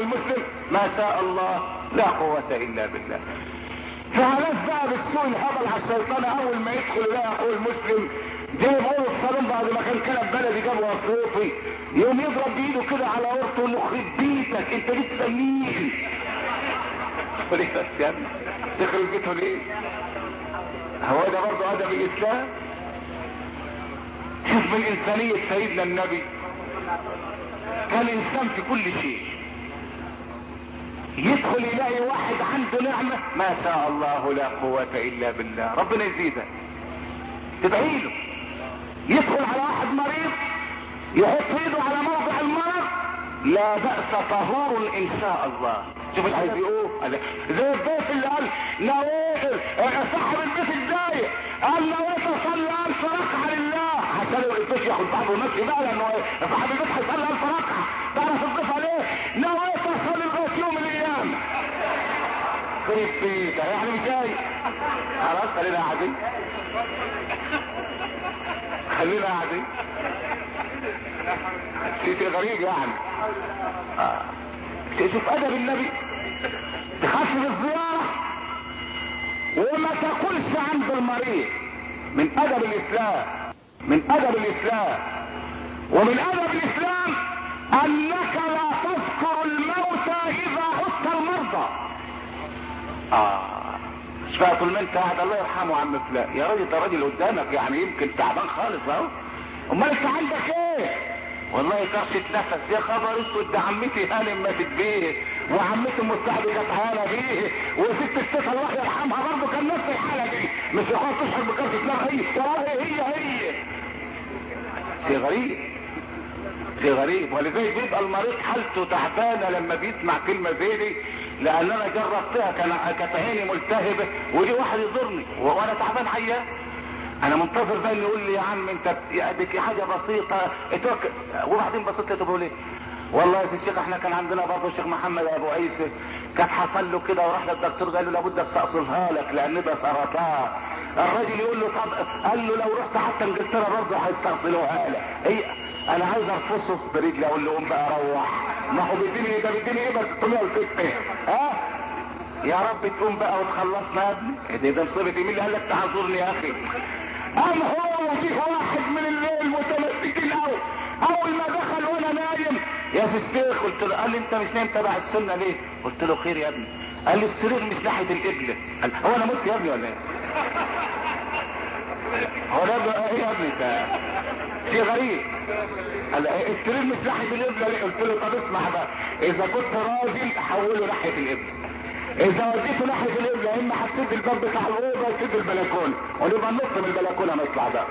المسلم ما شاء الله لا قوة الا بالله. فعلاش بقى بالسوء الهبل على الشيطان اول ما يدخل يلاقي اخوه المسلم جايب اول الصالون بعد ما كان كلب بلدي جابه افريقي يوم يضرب بايده كده على ورطه انه يخرب بيتك انت لسه مين؟ وليه بس يا ابني؟ تخرب بيته ليه؟ هو ده برضه ادب الاسلام؟ شوف من انسانية سيدنا النبي كان انسان في كل شيء. يدخل يلاقي واحد عنده نعمة ما شاء الله لا قوة الا بالله ربنا يزيدك تدعي له. يدخل على واحد مريض يحط ايده على موضع المرض لا بأس طهور ان شاء الله. شوف اللي عايز يقول زي الضيف اللي قال نويت صاحب البيت الضايق قال نويت اصلي 1000 ركعه لله عشان الضيف ياخد بعضه وماشي بقى لانه صاحب البيت هيصلي 1000 ركعه. تعرف الضيف عليه نويت اصلي لغايه يوم الايام. خرب بيتك يعني مش جاي خلاص خلينا قاعدين خلينا قاعدين. شيء غريب يعني. شوف ادب النبي تخفف الزيارة وما تاكلش عند المريض من ادب الاسلام. من ادب الاسلام ومن ادب الاسلام انك لا تذكر الموتى اذا عدت المرضى. مش بقى طول ما انت قاعد الله يرحمه عم فلان يا راجل ده راجل قدامك يعني يمكن تعبان خالص اهو. امال انت عندك ايه؟ والله كرشة نفس يا خبر اسود ده عمتي هانم ماتت بيه وعمتي ام السعد كانت هانه بيه وست الست الله يرحمها برضه كان نفس الحاله دي مش يخاف تشعر بكرشة نفس هي والله هي شيء غريب شيء غريب. ولذلك بيبقى المريض حالته تعبانه لما بيسمع كلمه زي دي لان انا جربتها كانت عيني ملتهبه ودي واحد يزورني وانا تعبان عيان انا منتظر بقى يقول لي يا عم انت دي حاجه بسيطه وبعدين بسيطه تقول ايه والله يا الشيخ احنا كان عندنا برضه الشيخ محمد ابو عيسى كان حصل له كده وراح للدكتور قال له لابد استأصلها لك لان ده سرطان. الراجل يقول له طب قال له لو رحت حتى انجلترا برضه هيستأصلوها لك. انا عايز ارفصه برجلي اقول له قوم بقى روح ما هو بيديني ايه بس 606 يا رب تقوم بقى وتخلصنا يا ابني. ده مصيبه مين اللي قال لك تعذرني يا اخي؟ قام هو وجيه واحد من الليل متمسكين قوي اول ما دخل وانا نايم يا سي الشيخ قلت له قال لي انت مش نايم تبع السنه ليه؟ قلت له خير يا ابني. قال لي السرير مش ناحيه القبله. قال هو انا مت يا ابني ولا ايه؟ هو ده ايه يا ابني ده؟ شيء غريب. قال السرير مش ناحيه القبله ليه؟ قلت له طب اسمع بقى اذا كنت راجل حوله ناحيه القبله اذا وديته ناحيه القبله اما هتسد الباب بتاع الاوضه وتسد البلكونه ونبقى ننط من البلكونه نطلع بقى.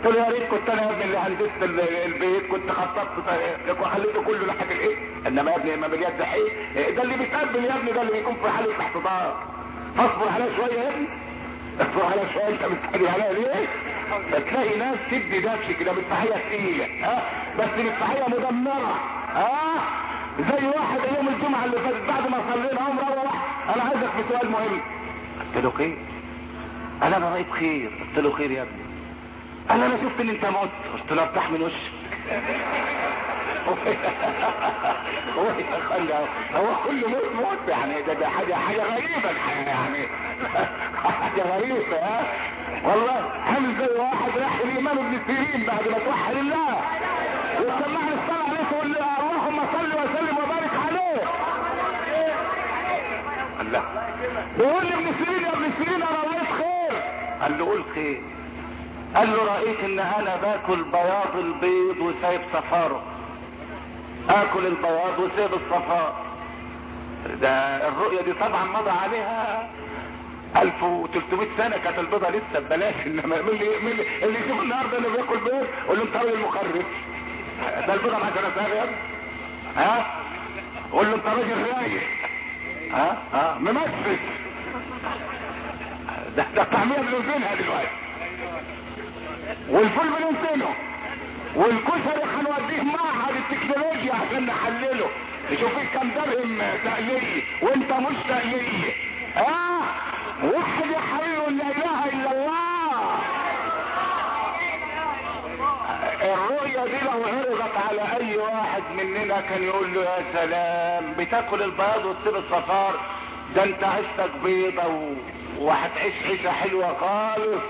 قلت له يا ريت كنت انا يا ابني اللي هندست البيت كنت خططت وخليته كله ناحيه الايه انما يا ابني ما باليد حيل ده اللي بيتقبل يا ابني ده اللي بيكون في حاله احتضار. فاصبر عليا شويه يا ابني اصبر عليا شويه انت مستعجل عليا ليه؟ فتلاقي ناس تدي دبش كده مدفعيه ثقيله بس مدفعيه مدمره زي واحد يوم الجمعه اللي فاتت بعد ما صلينا قام روح انا عايزك في سؤال مهم. قلت له خير؟ قال انا رايت خير. قلت له خير يا ابني؟ قال انا شفت ان انت مت. قلت له ارتاح من وشك هو كل موت يعني ده حاجه غريبه الحقيقه يعني حاجه غريبه والله. عامل زي واحد راح الامام ابن سيرين بعد ما توحد الله وسمعني الصلاه عليه تقول لي اللهم صل وسلم وبارك عليه. قال لا بيقول لي ابن سيرين يا ابن سيرين انا رايت خير. قال له قول خير. قال له رأيت ان انا باكل بياض البيض وسايب صفاره. اكل البياض وسايب الصفار. ده الرؤية دي طبعا مضى عليها 1300 سنة كانت البيضة لسه ببلاش. انما اللي يشوف النهارده اللي بياكل بيض قول له انت راجل مخرف. ده البيضة مع سنة يا ابني قول له انت راجل رايق ممسك. ده الطعمية بنوزنها دلوقتي والفول بنوزنه والكشري هنوديه معهد التكنولوجيا عشان نحلله نشوف فيه كام درهم تقليدي وانت مش تقليدي. وحد يا حبيبي لا اله الا الله. الرؤية دي لو عرضت على اي واحد من مننا كان يقول له يا سلام بتاكل البياض وتسيب الصفار، ده انت عيشتك بيضة وهتعيش عيشة حلوة خالص.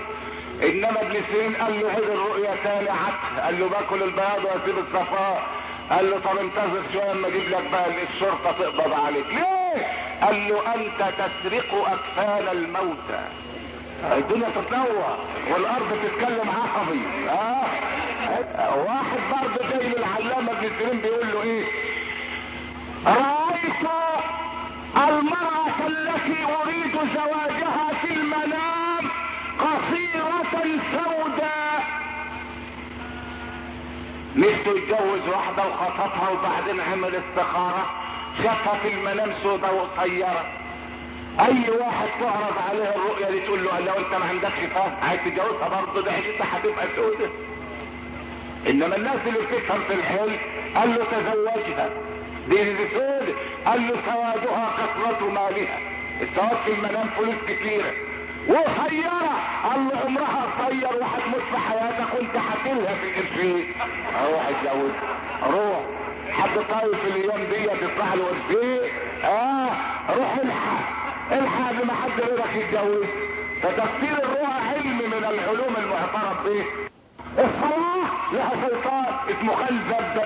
انما ابن سيرين قال له عيد الرؤيا تاني عك، قال له باكل البياض واسيب الصفار. قال له طب انتظر شويه اما اجيب لك بقى الشرطه تقبض عليك. ليه؟ قال له انت تسرق اكفان الموتى. الدنيا تتنوع والارض تتكلم عصبي. واحد برضه زي العلامه ابن سيرين بيقول له ايه؟ رايت المراه التي اريد زواجها في المنام قصيره سوداء. نفسه يتجوز واحده وخطبها وبعدين عمل استخاره، شافها في المنام سوداء وقصيره. اي واحد تعرض عليه الرؤيه دي تقول له لو انت ما عندكش فهم عايز تتجوزها برضه ده عيشتها هتبقى سوداء. انما الناس اللي بتفهم في الحلم قال له تزوجها دي سوداء. قال له سوادها كثرة مالها، السواد في المنام فلوس كتيره وقصيره. قال له عمرها قصير وهتموت في حياتك وانت هتلها في القرشين. اروح اتجوز، روح حد طايف في الايام دي تطلع له قرشين. روح الحق قبل ما حد غيرك يتجوز. فتفسير الرؤى علم من العلوم المعترف به. الصلاة لها شيطان اسمه خنزب.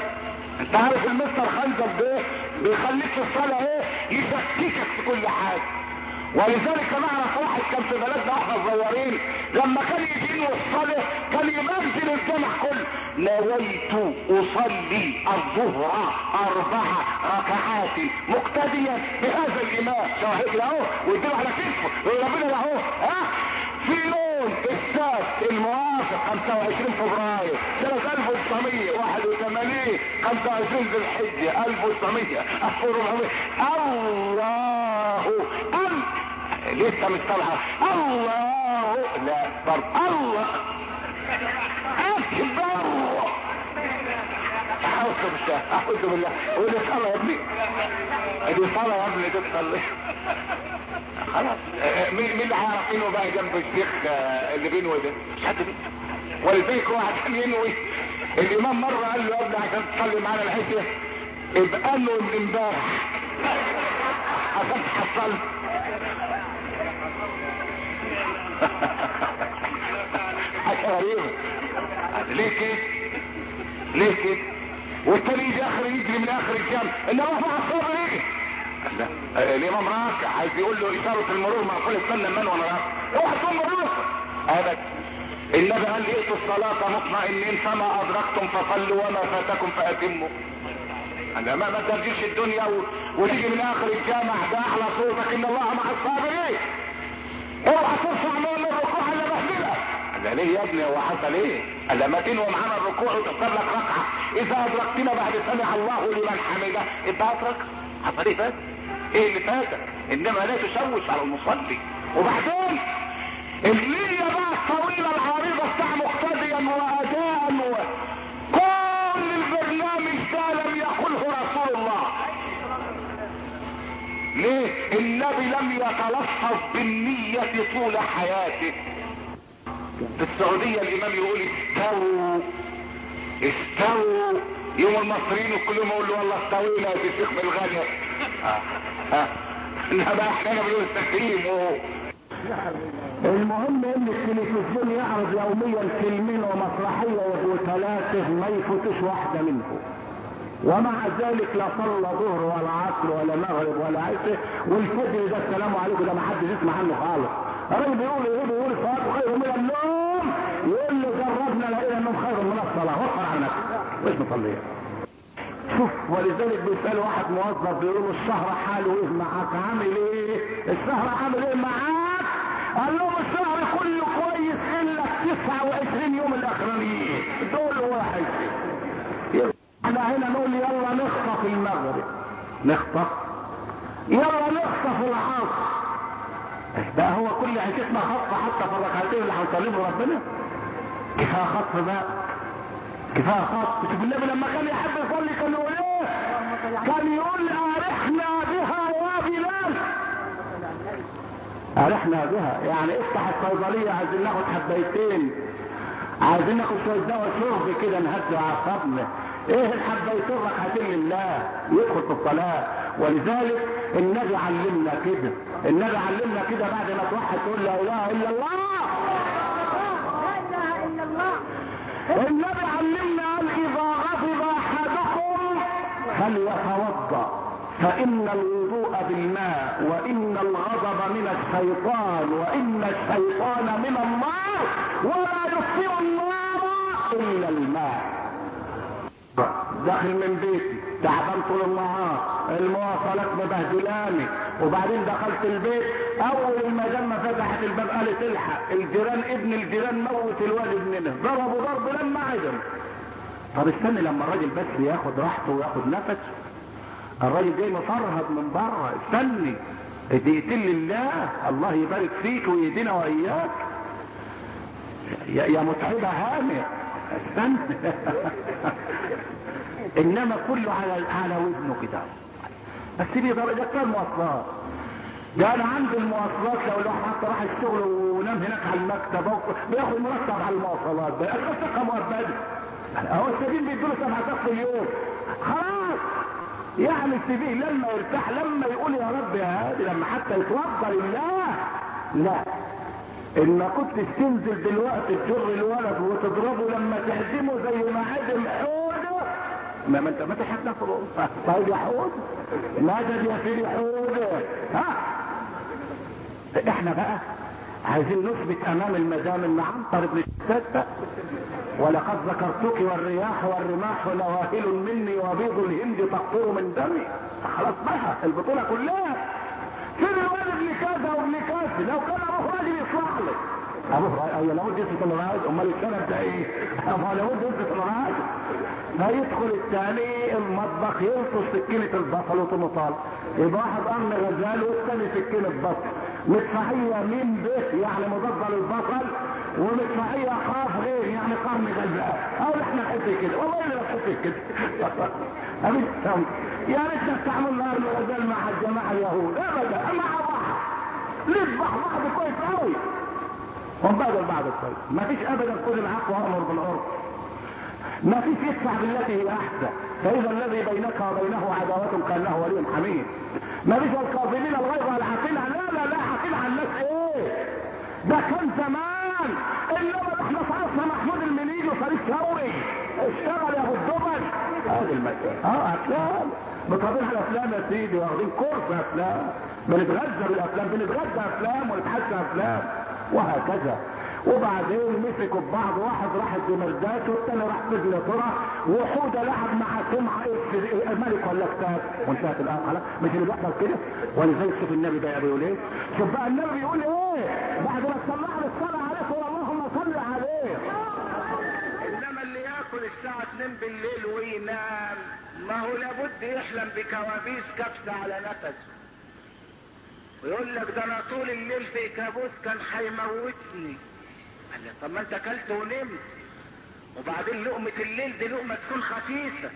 انت عارف المستر خنزب ده بيخليك في الصلاة ايه؟ يشككك في كل حاجة. ولذلك نعرف واحد كان في بلدنا واحنا صغيرين لما كان يجي الصلاة كان يبذل الجمع كله. نويت اصلي الظهر 4 ركعات مقتديا بهذا الامام. شاهد له ويديله على كتفه يقول ربنا له في يوم السبت الموافق 25 فبراير سنة 1981 25 ذي الحجة 1900 الله لسه مش طالعه الله لا طب الله اكبر. اعوذ بالله ودي صلاه يا ابني، دي صلاه يا ابني تصلي خلاص. مين اللي هيعرف منه بقى جنب الشيخ اللي بينه ده؟ مش حد بيه. ولذلك واحد كان ينوي الامام مره قال له يا ابني عشان تصلي معانا العشاء ابقى له من امبارح عشان تحصل. حاجه غريبه. ليه كده؟ ليه كده؟ والتاني يجي اخر يجري من اخر الجامع انما رفع الصبر ايه؟ لا الامام راكع عايز يقول له اشاره المرور معقول استنى من وانا راكع اوعى تقوم راسك ابدا. النبي قال ائتوا الصلاه مطمئنين فما ادركتم فصلوا وما فاتكم فاتموا. انا ما ترجيش الدنيا وتيجي من اخر الجامع ده احلى صوتك ان الله مع الصابرين. اوعى ترفع من الركوع الا بهدله. قال ليه يا ابني هو حصل ايه؟ قال ما تنوي معانا الركوع وتكسر لك ركعه اذا ادركتنا بعد سمع الله لمن حمده ابقى ادرك. حصل ايه بس؟ ايه اللي فاتك؟ انما لا تشوش على المصلي. وبعدين النية بقى الطويلة العريضة بتاع مقتديا واداء كل البرنامج ده لم يقله رسول الله. ليه؟ النبي لم يتلفظ بالنية طول حياته. في السعودية الامام يقول استووا استووا، يوم المصريين كلهم يقولوا والله استوينا يا شيخ بالغالية. انما احنا بنقول استقيم. المهم ان التلفزيون يعرض يوميا فيلمين ومسرحيه وثلاثه ما يفوتش واحده منهم، ومع ذلك لا صلى ظهر ولا عصر ولا مغرب ولا عشاء، والفجر ده السلام عليكم ده ما حدش يسمع عنه خالص. الراجل بيقول ايه؟ بيقول الصلاه خير من النوم. يقول له جربنا لقينا النوم خير من الصلاه. وفر على نفسك مش مصليه. شوف ولذلك بيسأل واحد موظف بيقول له الشهر حاله ايه معاك؟ عامل ايه؟ الشهر عامل ايه معاك؟ قال لهم الشهر كله كويس الا 29 يوم الاخرانيين دول واحد. احنا هنا نقول يلا نخطف المغرب، نخطف يلا نخطف العصر. بقى هو كل عيشتنا خطف حتى في الركعتين اللي هنصليهم ربنا؟ كفايه خطف بقى، كفايه خطف. شوف النبي لما كان يحب يصلي كان يقول ايه؟ كان يقول ارحنا بها يا بلال. ارحنا بها يعني افتح الصيدليه عايزين ناخد حبايتين، عايزين ناخد شويه دواء شرب كده نهدي اعصابنا. ايه الحبيتين ركعتين لله يدخل في الصلاة. ولذلك النبي علمنا كده، النبي علمنا كده بعد ما توحد تقول لا اله الا الله. لا اله الا الله. النبي علمنا قال اذا غضب احدكم فليتوضا فان الوضوء بالماء وان الغضب من الشيطان وان الشيطان من النار ولا يطفئ النار الا الماء. داخل من بيتي تعبان طول النهار، المواصلات مبهدلاني، وبعدين دخلت البيت اول ما جمع فتحت الباب قالت الحق الجيران ابن الجيران موت الواد ابننا، ضربوا ضرب لما عدم. طب استني لما الراجل بس ياخد راحته وياخد نفسه، الراجل جاي مفرهد من بره، استني دقيقتين لله الله يبارك فيك ويهدينا واياك يا متعبه هانئ استنى. انما كله على ودنه كده. بس دي درجه كام مواصلات، ده انا عندي المواصلات لو الواحد حتى راح الشغل ونام هناك على المكتب بياخد مرتب على المواصلات، ده الخطه مؤبده. هو السجين بيدوله 7 في اليوم خلاص، يعني السبيل لما يرتاح لما يقول يا رب يا هادي لما حتى يتوضا لله. لا ان ما كنتش تنزل دلوقتي تجر الولد وتضربه لما تهزمه زي ما عدم حوده، ما انت ما تحب نفسه. طيب يا حود مدد يا سيدي حود. ها احنا بقى عايزين نثبت امام المدام ان عنتر بن شداد ولقد ذكرتك والرياح والرماح نواهل مني وبيض الهند تقطر من دمي. خلاص بقى البطوله كلها فين الولد ابن كذا وابن كذا، لو كان ابوه راجل يصلح لك ابوه اي لابد يثبت الراجل، امال الكلام ده ايه؟ ما لابد يثبت الراجل. فيدخل الثاني المطبخ يلطش سكينه البصل وطماطم، يبقى واحد قرن غزال والثاني سكينه بصل، مدفعيه مين به يعني مضاد للبصل، ومدفعيه قاف غير يعني قرن غزال. او احنا نحب كده والله اللي نحب كده. يا ريت نستعمل قرن غزال مع الجماعه اليهود ابدا، مع بعض نذبح بعض كويس قوي ونبادل بعض كويس. ما فيش ابدا كل العفو وامر بالعرف، ما فيش يدفع بالتي هي احسن، فاذا الذي بينك وبينه عداوه كانه ولي حميد. ما فيش الكاظمين الغيظ والعافين لا عافين عن الناس ايه؟ ده كان زمان، انما احنا في عصر محمود المليجي وفريد ثوري اشتغل يا ابو الدبل. هذه المسألة افلام بطبيعة الافلام يا سيدي، واخدين كورس افلام، بنتغذى بالافلام، بنتغذى افلام ونتحسى افلام وهكذا. وبعدين مسكوا ببعض، واحد راح الدمرداش والثاني راح في انجلترا، وحوده لعب مع سمعه الملك ولا كتاب وانتهت الان. خلاص مش اللي بيحصل كده. ولذلك شوف النبي بقى بيقول ايه، شوف بقى النبي بيقول ايه بعد ما سمعنا الصلاه عليه اللهم صل عليه. انما اللي ياكل الساعه 2 بالليل وينام ما هو لابد يحلم بكوابيس كبسه على نفسه، ويقول لك ده انا طول الليل في كابوس كان هيموتني. قال لي طب ما انت اكلت ونمت، وبعدين لقمة الليل دي لقمة تكون خفيفة،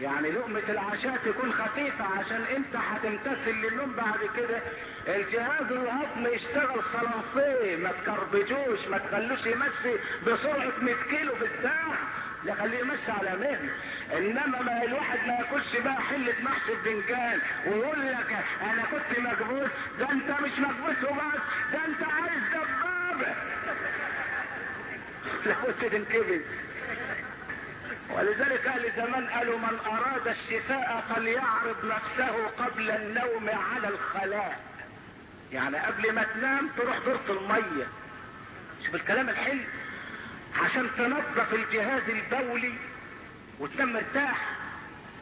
يعني لقمة العشاء تكون خفيفة عشان انت هتمتثل للنوم بعد كده. الجهاز الهضمي يشتغل خلاصيه، ما تكربجوش، ما تخلوش يمشي بسرعة 100 كيلو في الساعة، لا خليه يمشي على مهل. انما ما الواحد ما ياكلش بقى حلة محشي ببنجان ويقول لك انا كنت مكبوس. ده انت مش مكبوس وبس، ده انت عايز دبابة لابد تنكبس. ولذلك اهل زمان قالوا من اراد الشفاء فليعرض نفسه قبل النوم على الخلاء، يعني قبل ما تنام تروح دورة المية. شوف الكلام الحلو، عشان تنظف الجهاز البولي وتنام مرتاح،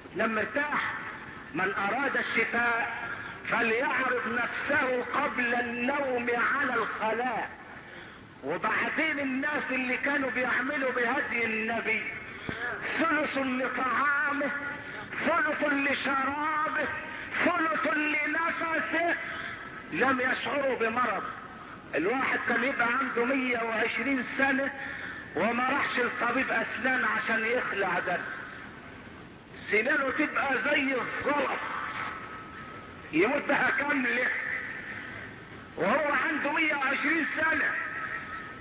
وتنام مرتاح. من اراد الشفاء فليعرض نفسه قبل النوم على الخلاء. وبعدين الناس اللي كانوا بيعملوا بهدي النبي ثلث لطعامه، ثلث لشرابه، ثلث لنفسه، لم يشعروا بمرض. الواحد كان يبقى عنده 120 سنة وما راحش لطبيب اسنان عشان يخلع ده، سنانه تبقى زي الزلط يموت بها كاملة، وهو عنده 120 سنة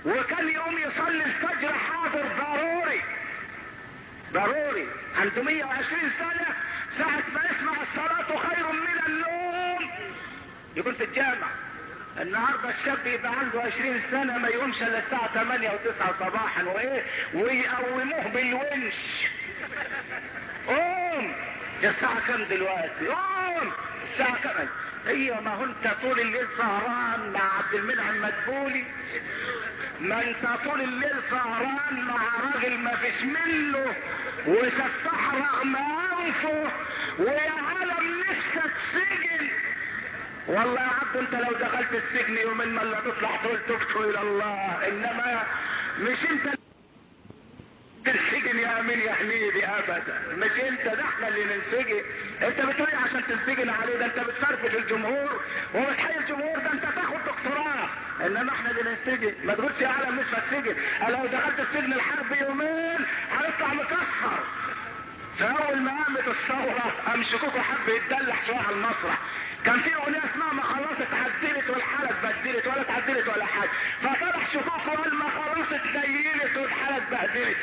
وكان يقوم يصلي الفجر حاضر ضروري. ضروري عنده 120 سنة ساعة ما يسمع الصلاة خير من النوم يكون في الجامع. النهارده الشاب يبقى عنده 20 سنة ما يقومش الا الساعة 8 و9 صباحا وايه ويقوموه بالونش. قوم الساعة كام دلوقتي؟ قوم الساعة كام؟ ايوه ما هو انت طول الليل سهران مع عبد المنعم مدبولي، ما انت طول الليل سهران مع راجل ما فيش منه وسفاح رغم انفه ويا عالم نفسك سجن. والله يا عبد انت لو دخلت السجن يومين ما لا تطلع تقول تبت الى الله، انما مش انت تنسجن يا امين يا حميدي ابدا، مش انت، ده احنا اللي ننسجن. انت بتقول عشان تنسجن عليه؟ ده انت بتفرفش الجمهور وبتحيي الجمهور، ده انت تاخد دكتوراه، انما احنا اللي ننسجن. ما تقولش يا عالم مش هتسجن، لو دخلت السجن الحربي يومين هنطلع مكسر. فاول ما قامت الثوره قام شكوكو حب يتدلع شويه على المسرح. كان في اغنيه اسمها ما خلاص اتعدلت والحاله اتبدلت ولا اتعدلت ولا حاجه، فطلع شكوكو قال ما خلاص اتنيلت والحاله اتبهدلت.